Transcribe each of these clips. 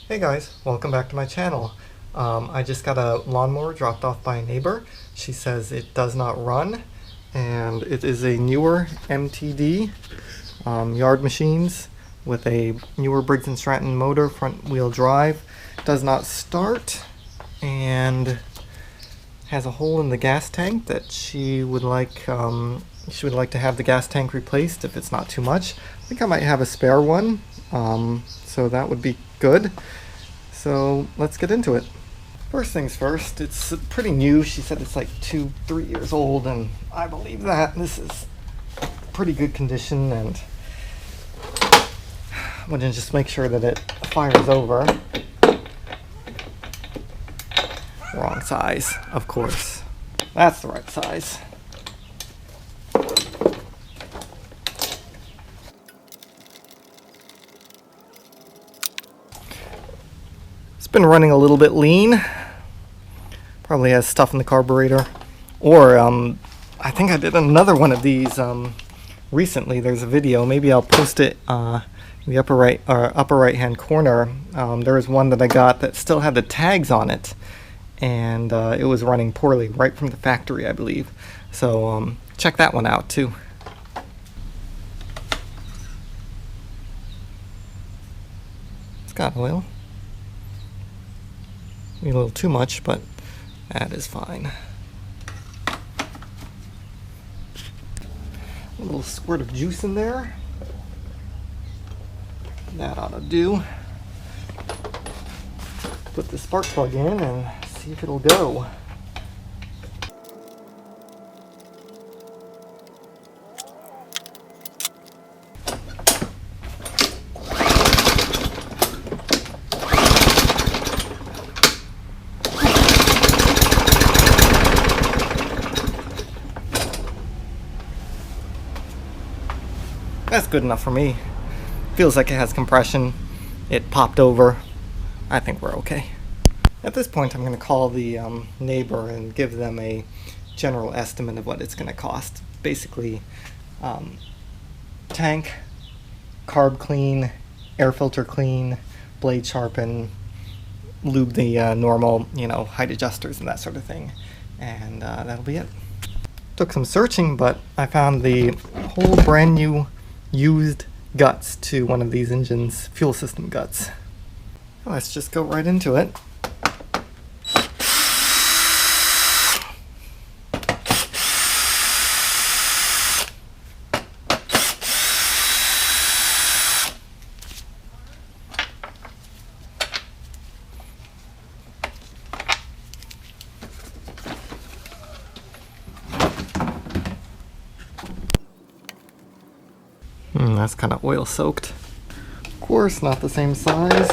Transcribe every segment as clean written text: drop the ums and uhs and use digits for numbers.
Hey guys, welcome back to my channel. I just got a lawnmower dropped off by a neighbor. She says it does not run, and it is a newer MTD Yard Machines with a newer Briggs & Stratton motor, front wheel drive. Does not start, and has a hole in the gas tank that she would like to have the gas tank replaced if it's not too much. I think I might have a spare one, so that would be good. So let's get into it. First things first, it's pretty new. She said it's like 2-3 years old, and I believe that. This is pretty good condition, and I'm gonna just make sure that it fires over. Wrong size, of course. That's the right size. It's been running a little bit lean. Probably has stuff in the carburetor. Or I think I did another one of these recently. There's a video. Maybe I'll post it in the upper right hand corner. There was one that I got that still had the tags on it, and it was running poorly right from the factory, I believe. So check that one out too. It's got oil. Maybe a little too much, but that is fine. A little squirt of juice in there. That ought to do. Put the spark plug in and see if it'll go. That's good enough for me. Feels like it has compression. It popped over. I think we're okay. At this point, I'm going to call the neighbor and give them a general estimate of what it's going to cost. Basically, tank, carb clean, air filter clean, blade sharpen, lube the normal, height adjusters and that sort of thing. And that'll be it. Took some searching, but I found the whole brand new used guts to one of these engines, fuel system guts. Let's just go right into it. That's kind of oil soaked. Of course, not the same size.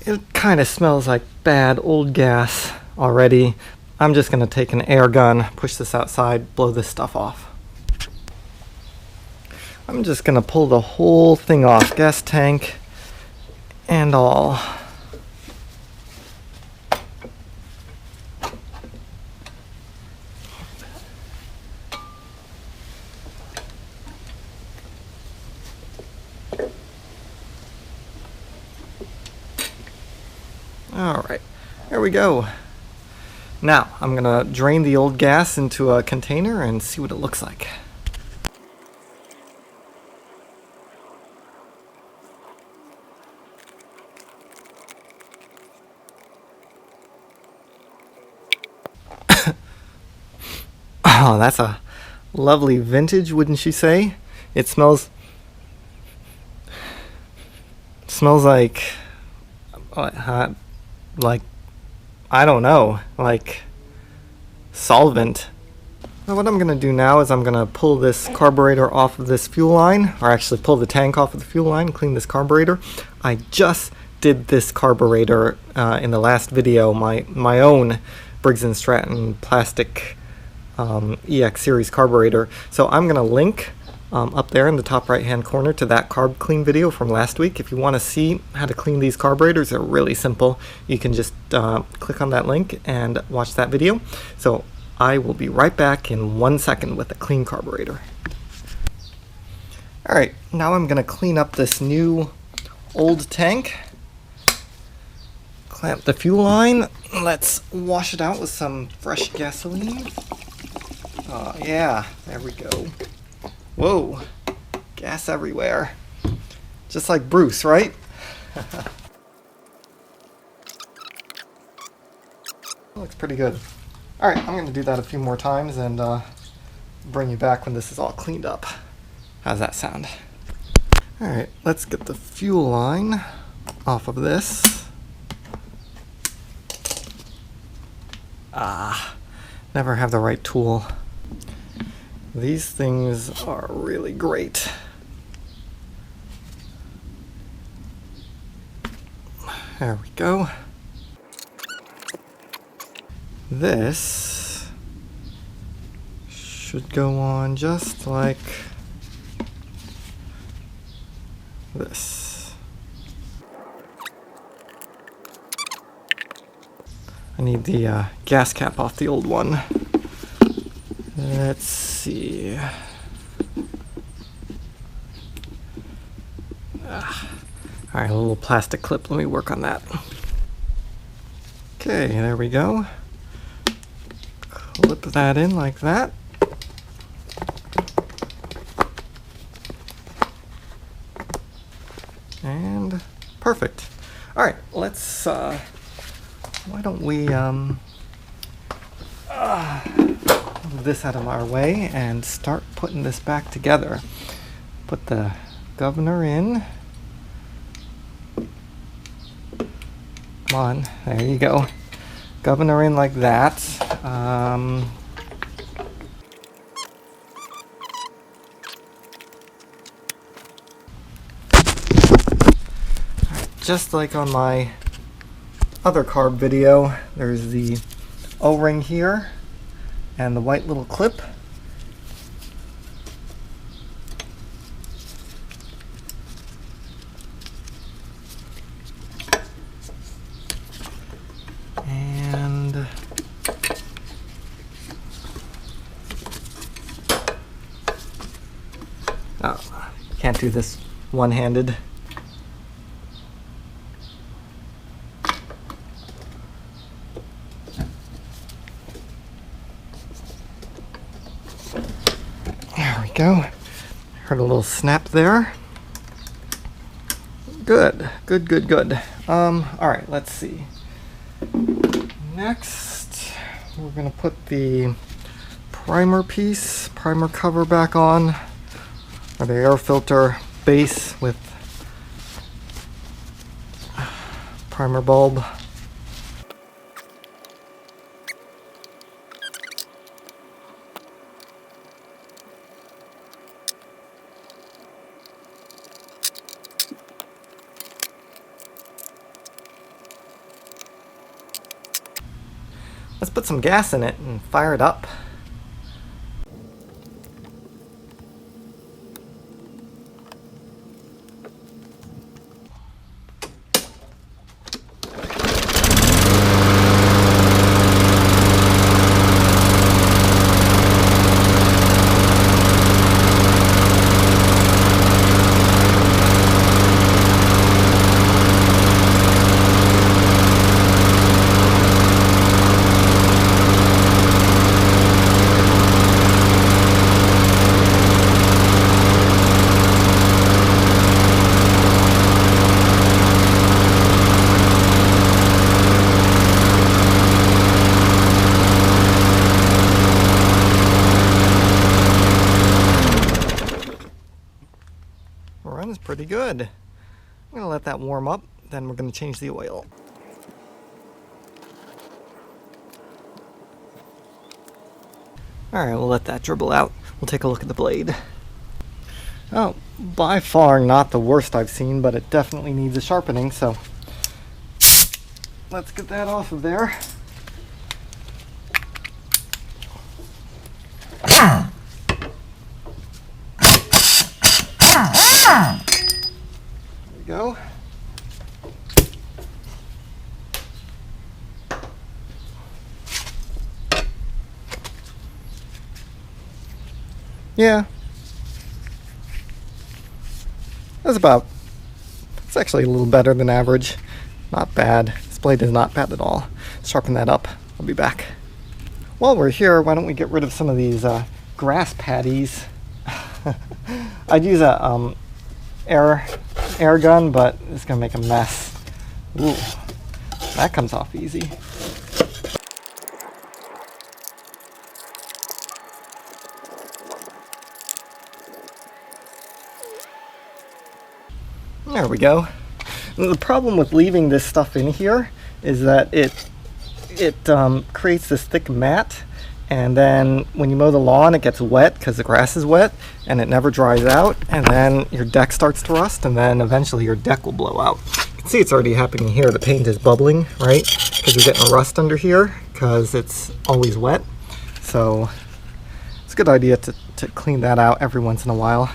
It kind of smells like bad old gas already. I'm just going to take an air gun, push this outside, blow this stuff off. I'm just going to pull the whole thing off, gas tank and all. Alright, there we go. Now, I'm going to drain the old gas into a container and see what it looks like. Oh, that's a lovely vintage, wouldn't you say? It smells like I don't know, like solvent. Now what I'm going to do now is I'm going to pull this carburetor off of this fuel line, or actually pull the tank off of the fuel line, clean this carburetor. I just did this carburetor in the last video, my own Briggs & Stratton plastic EX series carburetor. So I'm going to link up there in the top right hand corner to that carb clean video from last week. If you want to see how to clean these carburetors, they're really simple. You can just click on that link and watch that video. So I will be right back in 1 second with a clean carburetor. Alright, now I'm going to clean up this new old tank. Clamp the fuel line. Let's wash it out with some fresh gasoline. Oh yeah, there we go. Whoa, gas everywhere. Just like Bruce, right? Looks pretty good. Alright, I'm going to do that a few more times and bring you back when this is all cleaned up. How's that sound? Alright, let's get the fuel line off of this. Never have the right tool. These things are really great. There we go. This should go on just like this. I need the gas cap off the old one. Let's see. Alright, a little plastic clip. Let me work on that. Okay, there we go. Clip that in like that. And perfect. Alright, let's why don't we move this out of our way and start putting this back together. Put the governor in. Come on, there you go. Governor in like that. Just like on my other carb video, there's the O-ring here and the white little clip. And oh, can't do this one-handed. There we go. Heard a little snap there. Good, good, good, good. All right, let's see. Next, we're gonna put the primer cover back on, or the air filter base with primer bulb. Let's put some gas in it and fire it up. Runs pretty good. I'm going to let that warm up, then we're going to change the oil. Alright, we'll let that dribble out. We'll take a look at the blade. Oh, by far not the worst I've seen, but it definitely needs a sharpening, so let's get that off of there. we go. Yeah. It's actually a little better than average. Not bad. This blade is not bad at all. Sharpen that up. I'll be back. While we're here, why don't we get rid of some of these grass patties? I'd use a air gun, but it's gonna make a mess. Ooh, that comes off easy. There we go. The problem with leaving this stuff in here is that it creates this thick mat, and then when you mow the lawn it gets wet because the grass is wet and it never dries out, and then your deck starts to rust, and then eventually your deck will blow out. You can see it's already happening here. The paint is bubbling, right? Because you're getting rust under here because it's always wet. So it's a good idea to clean that out every once in a while.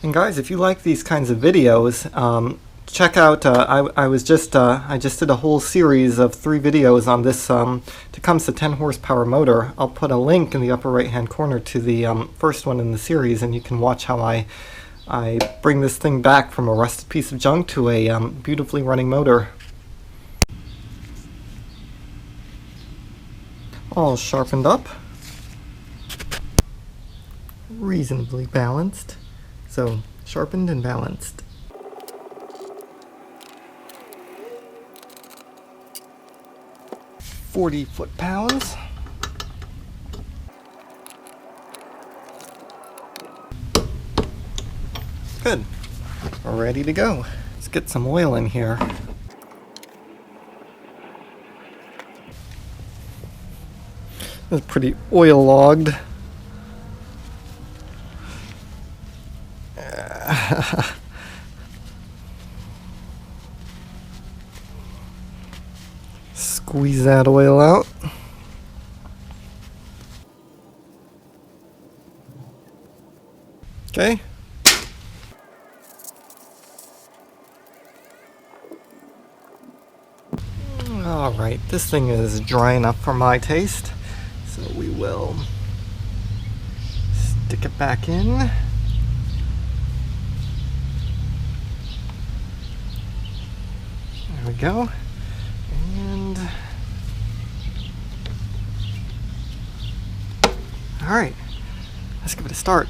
And guys, if you like these kinds of videos, check out, I just did a whole series of 3 videos on this Tecumseh 10 horsepower motor. I'll put a link in the upper right hand corner to the first one in the series, and you can watch how I bring this thing back from a rusted piece of junk to a beautifully running motor. All sharpened up, reasonably balanced. So, sharpened and balanced. .40 foot-pounds. Good. We're ready to go. Let's get some oil in here. It's pretty oil-logged. Squeeze that oil out. Okay. All right, this thing is dry enough for my taste, so we will stick it back in. There we go. And all right, let's give it a start.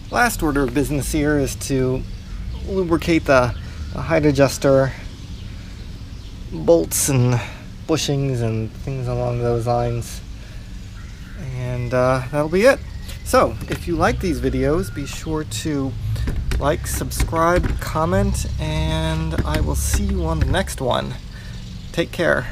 Last order of business here is to lubricate the height adjuster bolts and bushings and things along those lines, and that'll be it. So if you like these videos, be sure to like, subscribe, comment, and I will see you on the next one. Take care.